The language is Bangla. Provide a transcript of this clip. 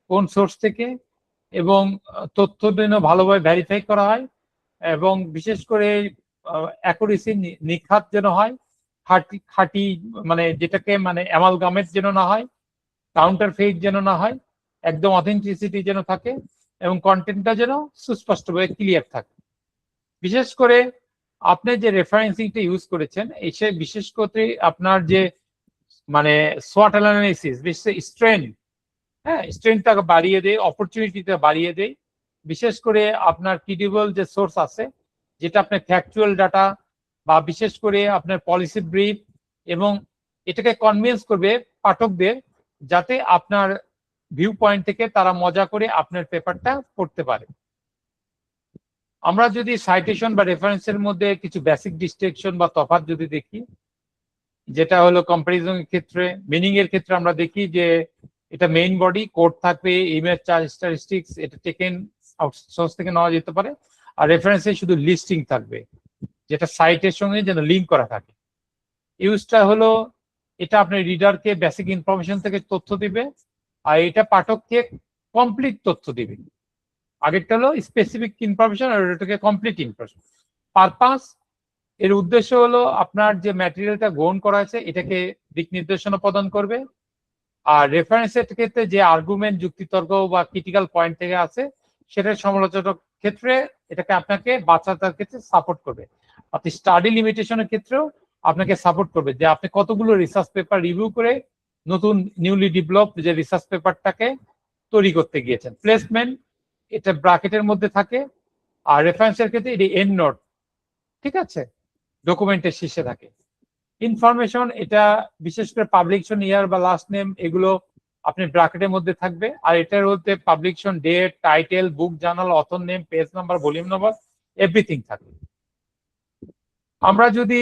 কোন সোর্স থেকে, এবং তথ্য যেন ভালোভাবে ভেরিফাই করা হয়, এবং বিশেষ করে অ্যাকুরেসি নিখাত যেন হয়, খাঁটি মানে যেটাকে মানে অ্যামালগামেট যেন না হয়, কাউন্টার ফেক যেন না হয়, একদম অথেন্টিসিটি যেন থাকে, এবং কন্টেন্টটা যেন সুস্পষ্টভাবে ক্লিয়ার থাকে। বিশেষ করে আপনি যে রেফারেন্সিংটা ইউজ করেছেন, এসে বিশেষ করে আপনার যে মানে সোয়াট অ্যানালাইসিস, বিশেষ স্ট্রেন, হ্যাঁ, স্ট্রেনটাকে বাড়িয়ে দেয়, অপরচুনিটিটা বাড়িয়ে দেয়। বিশেষ করে আপনার ক্রেডিবল যে সোর্স আছে, যেটা আপনার ফ্যাকচুয়াল ডাটা বা বিশেষ করে আপনার পলিসি ব্রিফ, এবং এটাকে কনভিন্স করবে পাঠকদের, যাতে আপনার ভিউ পয়েন্ট থেকে তারা মজা করে আপনার পেপারটা পড়তে পারে। আমরা যদি সাইটেশন বা রেফারেন্সের মধ্যে কিছু বেসিক ডিস্টিংশন বা তফাৎ যদি দেখি, যেটা হলো কম্পারিজনের ক্ষেত্রে, মিনিং এর ক্ষেত্রে আমরা দেখি যে এটা মেইন বডি, কোড থাকবে, ইমেজ স্ট্যাটিস্টিক্স, এটা টেকেন আউটসোর্স থেকে নেওয়া যেতে পারে, আর রেফারেন্সে শুধু লিস্টিং থাকবে, যেটা সাইটের সঙ্গে যেন লিঙ্ক করা থাকে। ইউজটা হলো এটা আপনার রিডারকে বেসিক ইনফরমেশন থেকে তথ্য দিবে, আর এটা পাঠককে কমপ্লিট তথ্য দিবে। আগেরটা হলো স্পেসিফিক ইনফরমেশন, আর এটাকে কমপ্লিট ইনফরমেশন। পারপাস, এর উদ্দেশ্য হলো আপনার যে ম্যাটেরিয়ালটা গ্রহণ করা আছে এটাকে দিক নির্দেশনা প্রদান করবে, আর রেফারেন্সের ক্ষেত্রে যে আর্গুমেন্ট, যুক্তিতর্ক বা ক্রিটিক্যাল পয়েন্ট থেকে আছে, সেটার সমালোচনার ক্ষেত্রে এটাকে আপনাকে বাচ্চাটার ক্ষেত্রে সাপোর্ট করবে। আপনি স্টাডি লিমিটেশনের ক্ষেত্রেও আপনাকে সাপোর্ট করবে, যে আপনি কতগুলো রিসার্চ পেপার রিভিউ করে নতুন নিউলি ডেভেলপ যে রিসার্চ পেপারটাকে তৈরি করতে গিয়েছেন। প্লেসমেন্ট, এটা ব্র্যাকেটের মধ্যে থাকে, আর রেফারেন্সের ক্ষেত্রে এটি এন্ড নোট, ঠিক আছে, ডকুমেন্টের শীর্ষে থাকে। ইনফরমেশন, এটা বিশেষ করে পাবলিকেশন ইয়ার বা লাস্ট নেম, এগুলো আপনি ব্র্যাকেটের মধ্যে থাকবে, আর এটার মধ্যে publication date, title, book journal, author name, page number, volume number, everything থাকবে। আমরা যদি